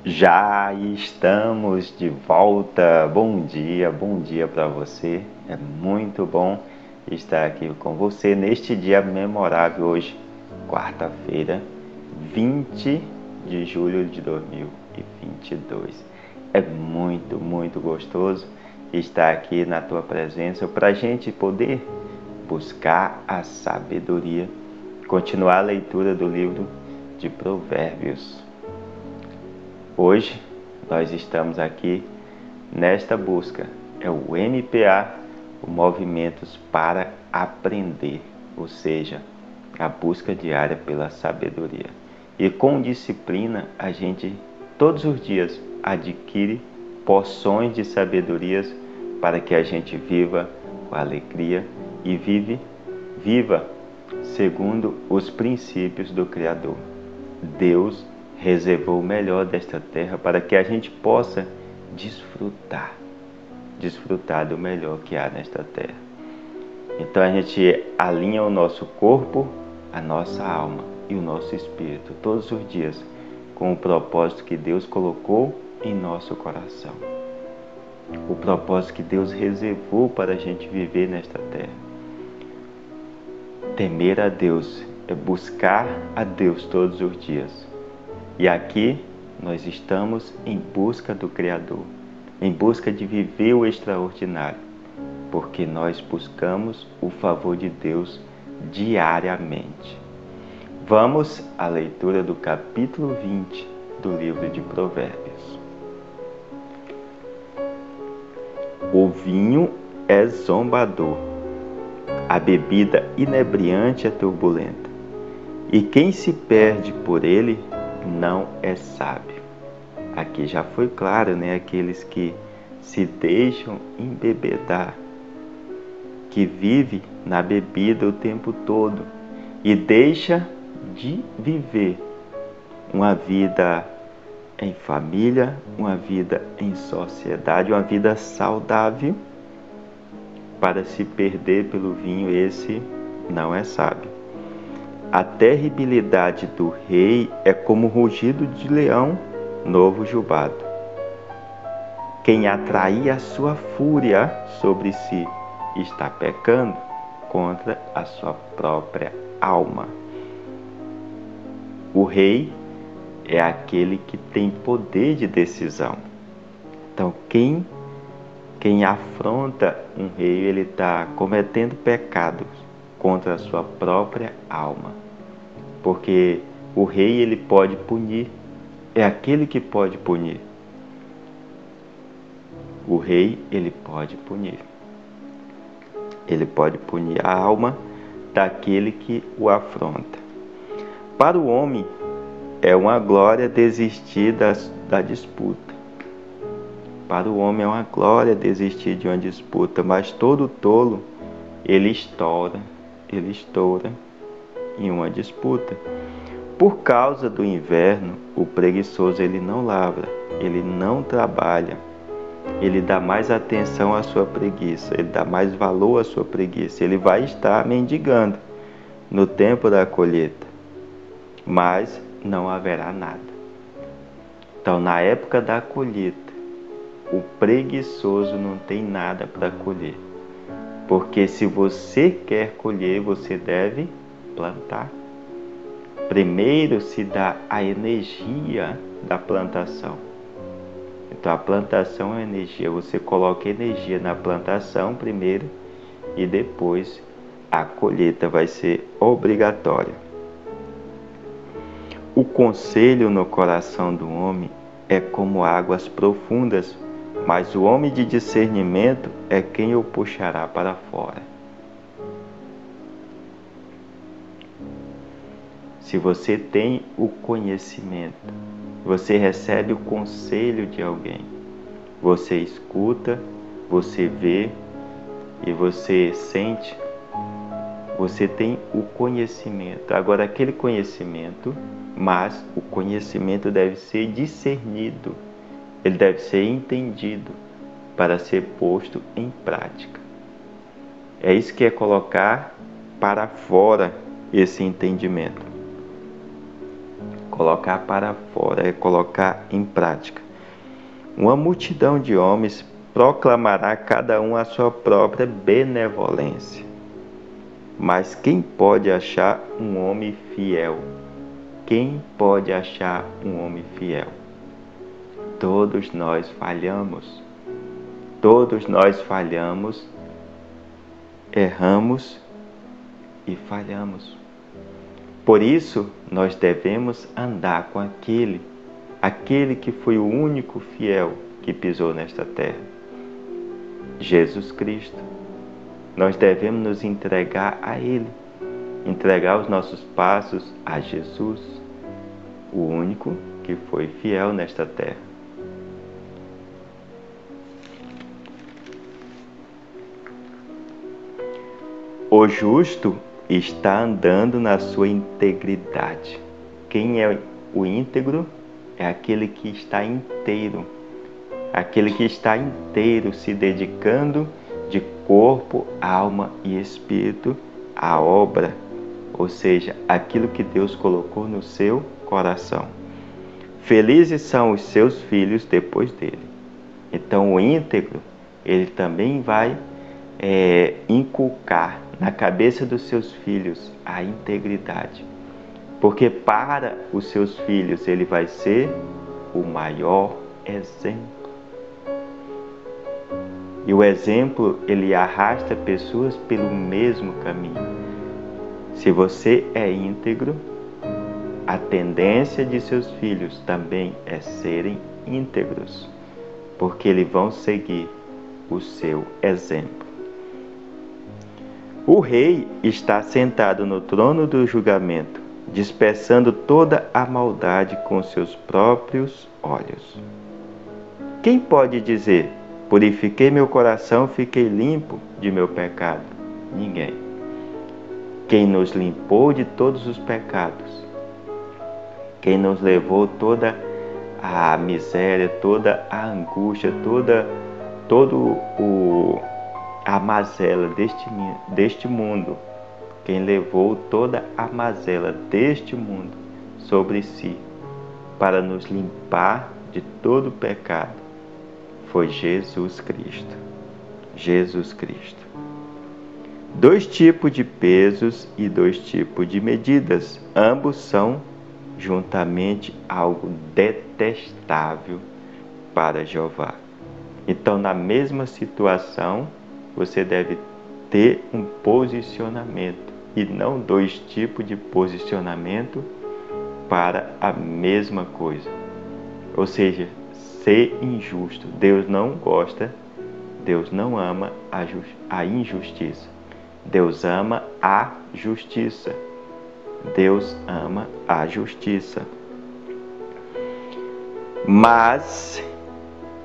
Já estamos de volta. Bom dia para você. É muito bom estar aqui com você neste dia memorável hoje, quarta-feira, 20 de julho de 2022. É muito gostoso estar aqui na tua presença para a gente poder buscar a sabedoria, continuar a leitura do livro de Provérbios. Hoje nós estamos aqui nesta busca, é o MPA, o Movimentos para Aprender, ou seja, a busca diária pela sabedoria. E com disciplina a gente todos os dias adquire porções de sabedorias para que a gente viva com alegria e viva segundo os princípios do Criador. Deus reservou o melhor desta terra para que a gente possa desfrutar do melhor que há nesta terra. Então a gente alinha o nosso corpo, a nossa alma e o nosso espírito todos os dias com o propósito que Deus colocou em nosso coração. O propósito que Deus reservou para a gente viver nesta terra. Temer a Deus é buscar a Deus todos os dias. E aqui nós estamos em busca do Criador, em busca de viver o extraordinário, porque nós buscamos o favor de Deus diariamente. Vamos à leitura do capítulo 20 do livro de Provérbios. O vinho é zombador, a bebida inebriante é turbulenta, e quem se perde por ele não é sábio. Aqui já foi claro, né? Aqueles que se deixam embebedar, que vive na bebida o tempo todo e deixa de viver uma vida em família, uma vida em sociedade, uma vida saudável, para se perder pelo vinho, esse não é sábio. A terribilidade do rei é como o rugido de leão novo jubado. Quem atrair a sua fúria sobre si está pecando contra a sua própria alma. O rei é aquele que tem poder de decisão. Então, quem afronta um rei, ele está cometendo pecados contra a sua própria alma. Porque o rei, ele pode punir, é aquele que pode punir. O rei, ele pode punir. Ele pode punir a alma daquele que o afronta. Para o homem, é uma glória desistir da disputa. Para o homem é uma glória desistir de uma disputa, mas todo tolo, ele estoura em uma disputa. Por causa do inverno, o preguiçoso ele não lavra, ele não trabalha, ele dá mais atenção à sua preguiça, ele dá mais valor à sua preguiça, ele vai estar mendigando no tempo da colheita, mas não haverá nada. Então, na época da colheita, o preguiçoso não tem nada para colher. Porque se você quer colher, você deve plantar. Primeiro se dá a energia da plantação. Então a plantação é energia. Você coloca energia na plantação primeiro e depois a colheita vai ser obrigatória. O conselho no coração do homem é como águas profundas, mas o homem de discernimento é quem o puxará para fora. Se você tem o conhecimento, você recebe o conselho de alguém, você escuta, você vê e você sente, você tem o conhecimento. Agora, aquele conhecimento, mas o conhecimento deve ser discernido. Ele deve ser entendido para ser posto em prática. É isso que é colocar para fora esse entendimento. Colocar para fora é colocar em prática. Uma multidão de homens proclamará cada um a sua própria benevolência. Mas quem pode achar um homem fiel? Quem pode achar um homem fiel? Todos nós falhamos. Todos nós falhamos, erramos e falhamos. Por isso, nós devemos andar com aquele que foi o único fiel que pisou nesta terra, Jesus Cristo. Nós devemos nos entregar a Ele, entregar os nossos passos a Jesus, o único que foi fiel nesta terra. O justo está andando na sua integridade. Quem é o íntegro? É aquele que está inteiro. Aquele que está inteiro se dedicando de corpo, alma e espírito à obra, ou seja, aquilo que Deus colocou no seu coração. Felizes são os seus filhos depois dele. Então o íntegro, ele também vai inculcar na cabeça dos seus filhos a integridade. Porque para os seus filhos ele vai ser o maior exemplo. E o exemplo, ele arrasta pessoas pelo mesmo caminho. Se você é íntegro, a tendência de seus filhos também é serem íntegros, porque eles vão seguir o seu exemplo. O rei está sentado no trono do julgamento, dispersando toda a maldade com seus próprios olhos. Quem pode dizer: purifiquei meu coração, fiquei limpo de meu pecado? Ninguém. Quem nos limpou de todos os pecados, quem nos levou toda a miséria, toda a angústia, a mazela deste mundo, quem levou toda a mazela deste mundo sobre si para nos limpar de todo o pecado, foi Jesus Cristo. Jesus Cristo. 2 tipos de pesos e 2 tipos de medidas, ambos são juntamente algo detestável para Jeová. Então, na mesma situação, você deve ter um posicionamento e não 2 tipos de posicionamento para a mesma coisa. Ou seja, ser injusto. Deus não gosta, Deus não ama a injustiça. Deus ama a justiça. Deus ama a justiça. Mas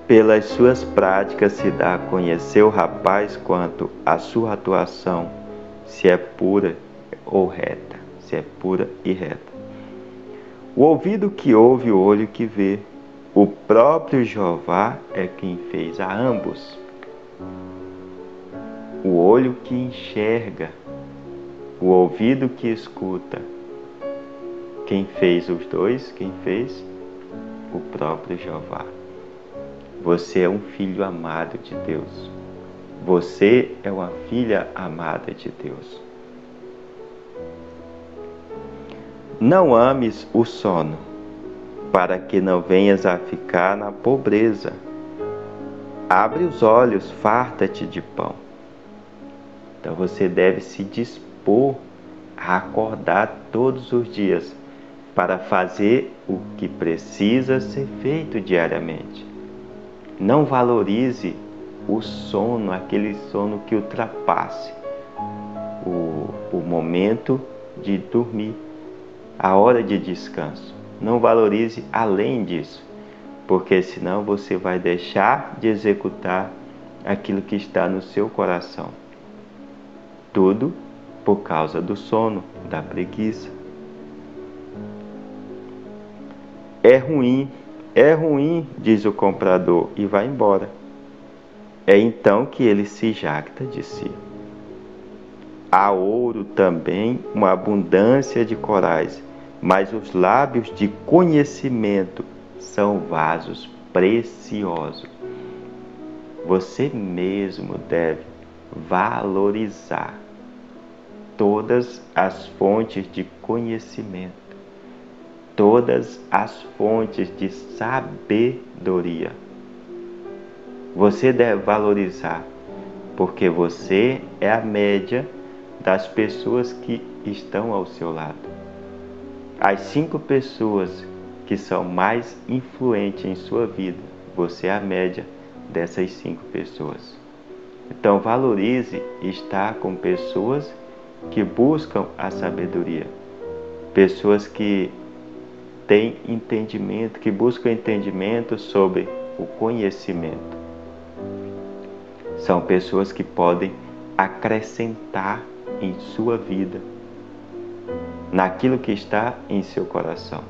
pelas suas práticas se dá a conhecer o rapaz quanto à sua atuação, se é pura ou reta, se é pura e reta. O ouvido que ouve, o olho que vê, o próprio Jeová é quem fez a ambos. O olho que enxerga, o ouvido que escuta. Quem fez os dois? Quem fez? O próprio Jeová. Você é um filho amado de Deus. Você é uma filha amada de Deus. Não ames o sono, para que não venhas a ficar na pobreza. Abre os olhos, farta-te de pão. Então você deve se dispor a acordar todos os dias para fazer o que precisa ser feito diariamente. Não valorize o sono, aquele sono que ultrapasse o momento de dormir, a hora de descanso. Não valorize além disso, porque senão você vai deixar de executar aquilo que está no seu coração. Tudo por causa do sono, da preguiça. É ruim, diz o comprador e vai embora. É então que ele se jacta de si. Há ouro também, uma abundância de corais, mas os lábios de conhecimento são vasos preciosos. Você mesmo deve valorizar todas as fontes de conhecimento, todas as fontes de sabedoria. Você deve valorizar, porque você é a média das pessoas que estão ao seu lado. As 5 pessoas que são mais influentes em sua vida, você é a média dessas 5 pessoas. Então valorize estar com pessoas que buscam a sabedoria, pessoas que têm entendimento, que buscam entendimento sobre o conhecimento. São pessoas que podem acrescentar em sua vida, naquilo que está em seu coração.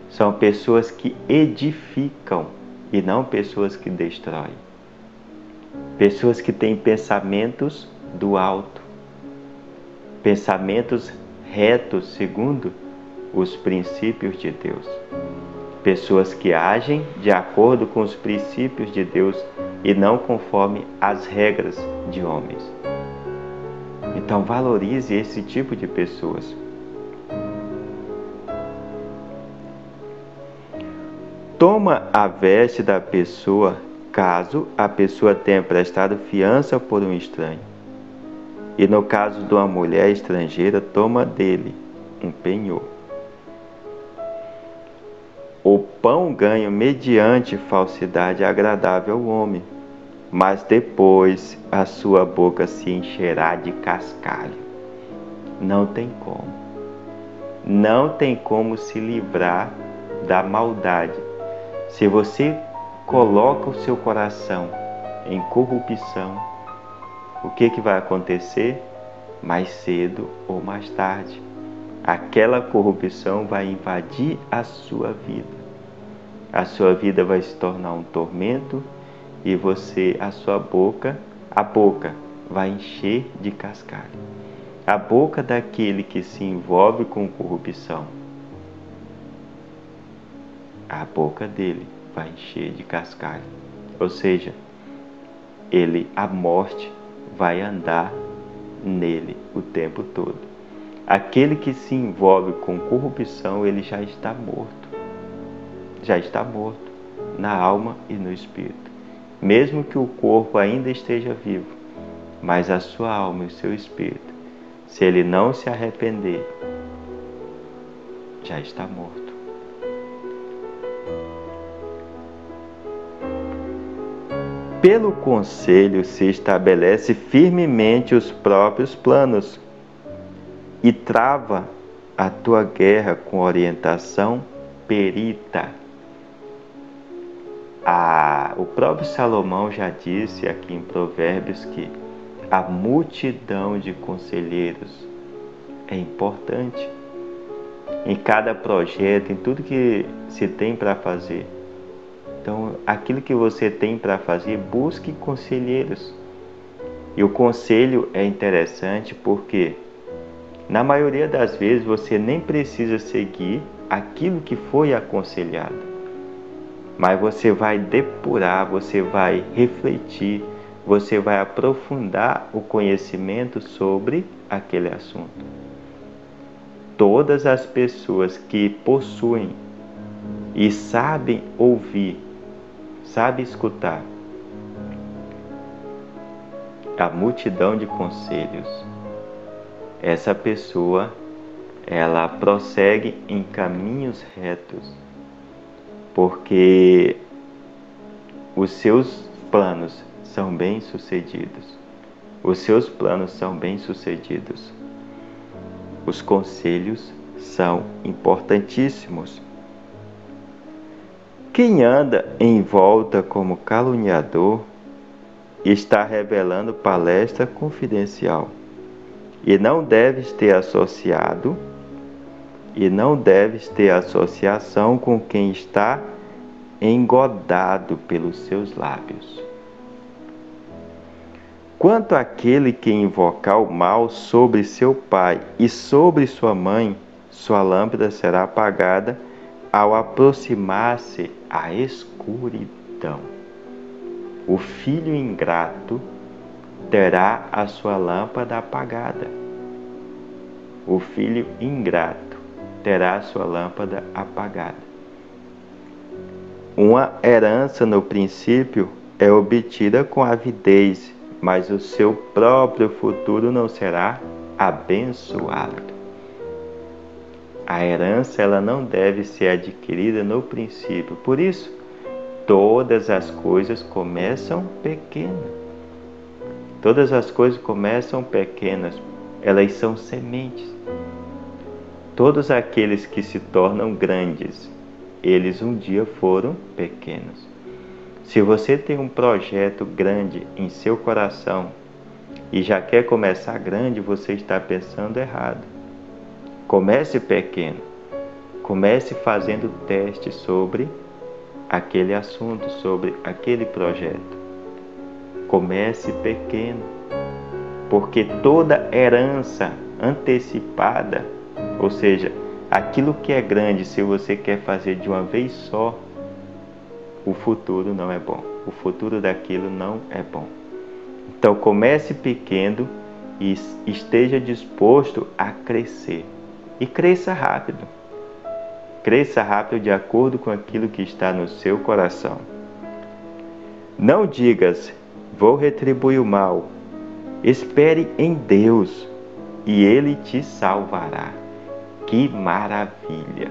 São pessoas que edificam e não pessoas que destroem. Pessoas que têm pensamentos do alto, pensamentos retos segundo os princípios de Deus. Pessoas que agem de acordo com os princípios de Deus e não conforme as regras de homens. Então valorize esse tipo de pessoas. Toma a veste da pessoa caso a pessoa tenha prestado fiança por um estranho. E no caso de uma mulher estrangeira, toma dele um penhor. O pão ganho mediante falsidade é agradável ao homem, mas depois a sua boca se encherá de cascalho. Não tem como. Não tem como se livrar da maldade. Se você coloca o seu coração em corrupção, o que vai acontecer? Mais cedo ou mais tarde, aquela corrupção vai invadir a sua vida. A sua vida vai se tornar um tormento e a boca vai encher de cascalho. A boca daquele que se envolve com corrupção, a boca dele vai encher de cascalho. Ou seja, a morte vai andar nele o tempo todo. Aquele que se envolve com corrupção, ele já está morto. Já está morto na alma e no espírito. Mesmo que o corpo ainda esteja vivo, mas a sua alma e o seu espírito, se ele não se arrepender, já está morto. Pelo conselho se estabelece firmemente os próprios planos e trava a tua guerra com orientação perita. O próprio Salomão já disse aqui em Provérbios que a multidão de conselheiros é importante em cada projeto, em tudo que se tem para fazer. Então, aquilo que você tem para fazer, busque conselheiros. E o conselho é interessante porque, na maioria das vezes, você nem precisa seguir aquilo que foi aconselhado. Mas você vai depurar, você vai refletir, você vai aprofundar o conhecimento sobre aquele assunto. Todas as pessoas que possuem e sabem ouvir, sabem escutar a multidão de conselhos, essa pessoa, ela prossegue em caminhos retos, porque os seus planos são bem-sucedidos. Os seus planos são bem-sucedidos. Os conselhos são importantíssimos. Quem anda em volta como caluniador está revelando palestra confidencial e não deves ter associação com quem está engodado pelos seus lábios. Quanto àquele que invocar o mal sobre seu pai e sobre sua mãe, sua lâmpada será apagada ao aproximar-se a escuridão. O filho ingrato terá a sua lâmpada apagada. O filho ingrato terá a sua lâmpada apagada. Uma herança no princípio é obtida com avidez, mas o seu próprio futuro não será abençoado. A herança ela não deve ser adquirida no princípio. Por isso, todas as coisas começam pequenas. Todas as coisas começam pequenas. Elas são sementes. Todos aqueles que se tornam grandes, eles um dia foram pequenos. Se você tem um projeto grande em seu coração e já quer começar grande, você está pensando errado. Comece pequeno. Comece fazendo testes sobre aquele assunto, sobre aquele projeto. Comece pequeno, porque toda herança antecipada, ou seja, aquilo que é grande, se você quer fazer de uma vez só, o futuro não é bom. O futuro daquilo não é bom. Então comece pequeno e esteja disposto a crescer. E cresça rápido. Cresça rápido de acordo com aquilo que está no seu coração. Não digas, vou retribuir o mal. Espere em Deus e Ele te salvará. Que maravilha!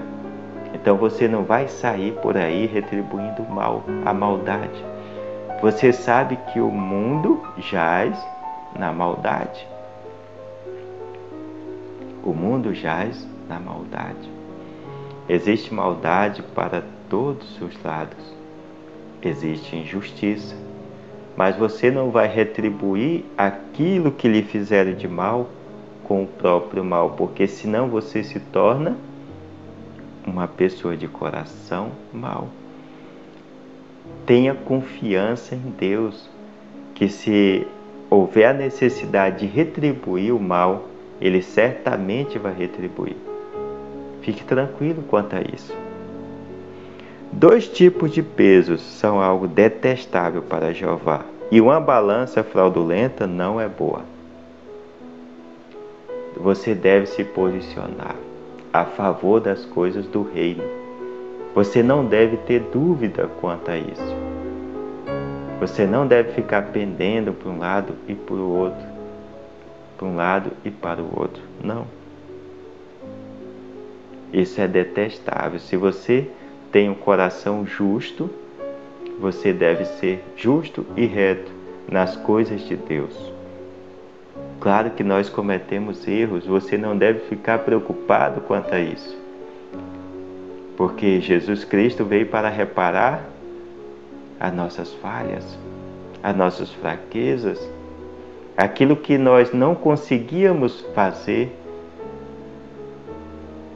Então você não vai sair por aí retribuindo o mal, a maldade. Você sabe que o mundo jaz na maldade. O mundo jaz na maldade. Existe maldade para todos os lados. Existe injustiça. Mas você não vai retribuir aquilo que lhe fizeram de mal com o próprio mal, porque senão você se torna uma pessoa de coração mau. Tenha confiança em Deus, que se houver a necessidade de retribuir o mal, Ele certamente vai retribuir. Fique tranquilo quanto a isso. 2 tipos de pesos são algo detestável para Jeová, e uma balança fraudulenta não é boa. Você deve se posicionar a favor das coisas do reino. Você não deve ter dúvida quanto a isso. Você não deve ficar pendendo para um lado e para o outro. Para um lado e para o outro. Não. Isso é detestável. Se você tem um coração justo, você deve ser justo e reto nas coisas de Deus. Claro que nós cometemos erros, você não deve ficar preocupado quanto a isso. Porque Jesus Cristo veio para reparar as nossas falhas, as nossas fraquezas, aquilo que nós não conseguíamos fazer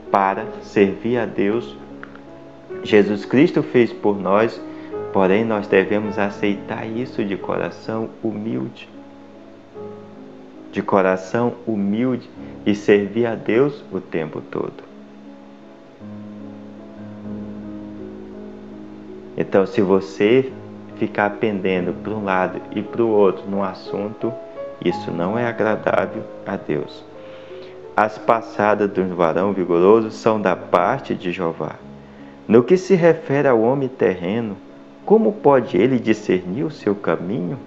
para servir a Deus. Jesus Cristo fez por nós, porém nós devemos aceitar isso de coração humilde. De coração humilde e servir a Deus o tempo todo. Então, se você ficar pendendo para um lado e para o outro num assunto, isso não é agradável a Deus. As passadas do varão vigoroso são da parte de Jeová. No que se refere ao homem terreno, como pode ele discernir o seu caminho?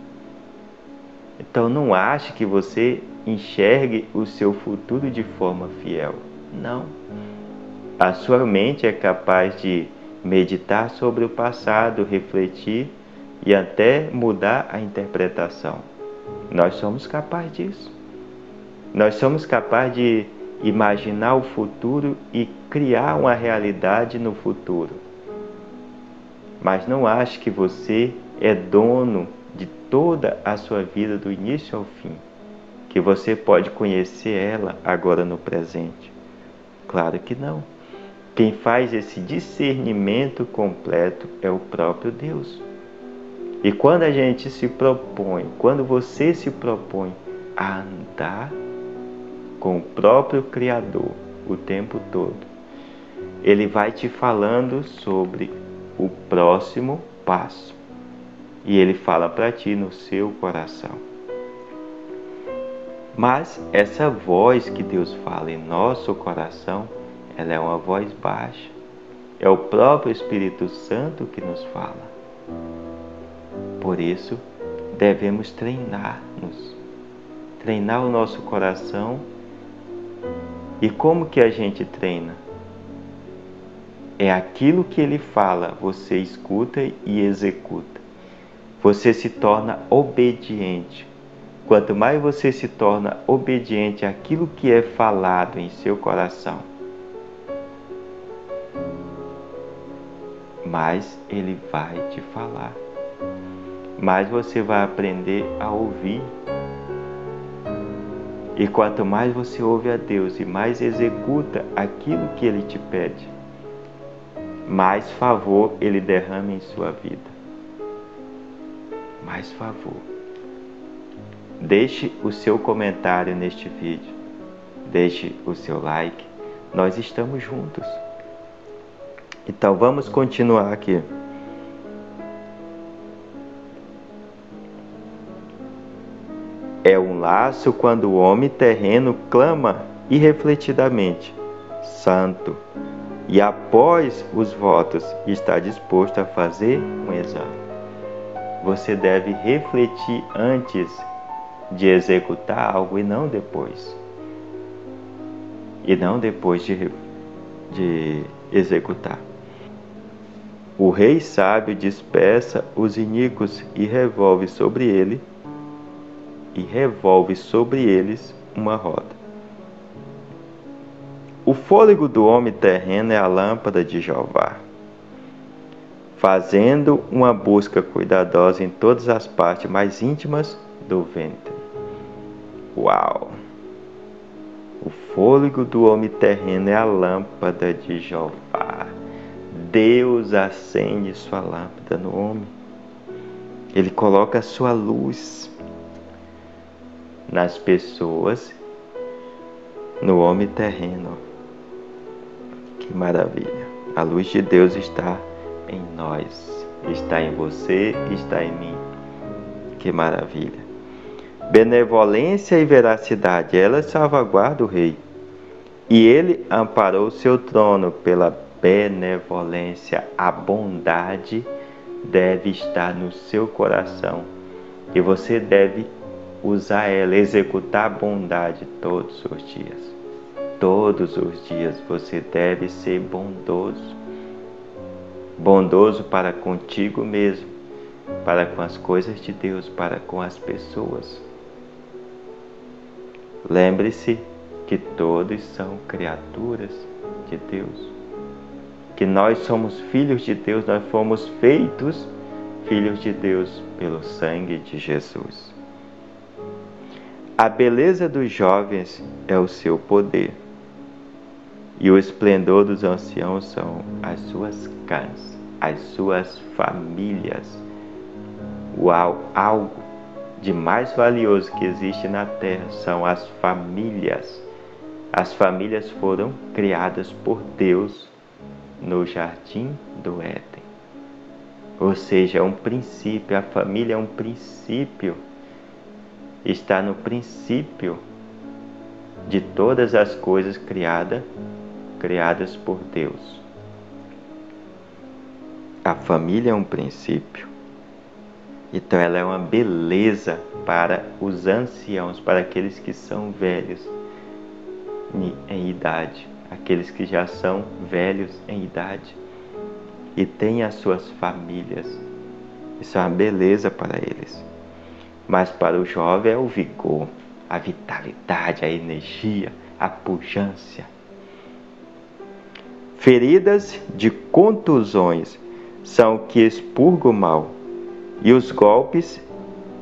Então não ache que você enxergue o seu futuro de forma fiel. Não. A sua mente é capaz de meditar sobre o passado, refletir e até mudar a interpretação. Nós somos capazes disso. Nós somos capazes de imaginar o futuro e criar uma realidade no futuro. Mas não ache que você é dono de toda a sua vida do início ao fim, que você pode conhecer ela agora no presente. Claro que não. Quem faz esse discernimento completo é o próprio Deus. E quando a gente se propõe, quando você se propõe a andar com o próprio Criador, o tempo todo. Ele vai te falando sobre o próximo passo. E ele fala para ti no seu coração. Mas essa voz que Deus fala em nosso coração, ela é uma voz baixa. É o próprio Espírito Santo que nos fala. Por isso, devemos treinar-nos. Treinar o nosso coração. E como que a gente treina? É aquilo que ele fala, você escuta e executa. Você se torna obediente. Quanto mais você se torna obediente àquilo que é falado em seu coração, mais ele vai te falar. Mais você vai aprender a ouvir. E quanto mais você ouve a Deus e mais executa aquilo que ele te pede, mais favor ele derrama em sua vida. Mais favor. Deixe o seu comentário neste vídeo. Deixe o seu like. Nós estamos juntos. Então vamos continuar aqui. É um laço quando o homem terreno clama irrefletidamente, santo, e após os votos está disposto a fazer um exame. Você deve refletir antes de executar algo e não depois. E não depois de executar. O rei sábio dispersa os iníquos e revolve sobre eles uma roda. O fôlego do homem terreno é a lâmpada de Jeová, fazendo uma busca cuidadosa em todas as partes mais íntimas do ventre. Uau! O fôlego do homem terreno é a lâmpada de Jeová. Deus acende sua lâmpada no homem. Ele coloca a sua luz nas pessoas, no homem terreno. Que maravilha! A luz de Deus está em nós, está em você, está em mim. Que maravilha! Benevolência e veracidade, ela salvaguarda o rei. E ele amparou seu trono pela benevolência. A bondade deve estar no seu coração. E você deve usar ela, executar a bondade todos os dias. Todos os dias você deve ser bondoso. Bondoso para contigo mesmo, para com as coisas de Deus, para com as pessoas. Lembre-se que todos são criaturas de Deus. Que nós somos filhos de Deus, nós fomos feitos filhos de Deus pelo sangue de Jesus. A beleza dos jovens é o seu poder, e o esplendor dos anciãos são as suas cãs, as suas famílias. Uau! Algo de mais valioso que existe na terra são as famílias. As famílias foram criadas por Deus no jardim do Éden. Ou seja, é um princípio, a família é um princípio. Está no princípio de todas as coisas criadas por Deus. A família é um princípio. Então ela é uma beleza para os anciãos, para aqueles que são velhos em idade, aqueles que já são velhos em idade e têm as suas famílias. Isso é uma beleza para eles. Mas para o jovem é o vigor, a vitalidade, a energia, a pujança. Feridas de contusões são o que expurga o mal, e os golpes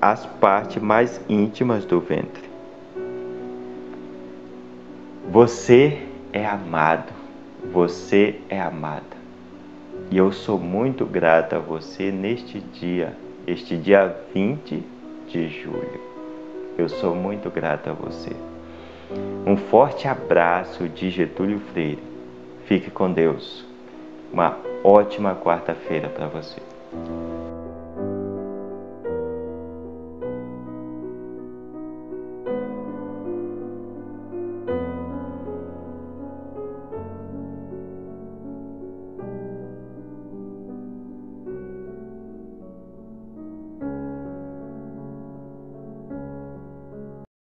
as partes mais íntimas do ventre. Você é amado, você é amada. E eu sou muito grata a você neste dia, este dia 20 de julho. Eu sou muito grata a você. Um forte abraço de Getúlio Freire. Fique com Deus. Uma ótima quarta-feira para você.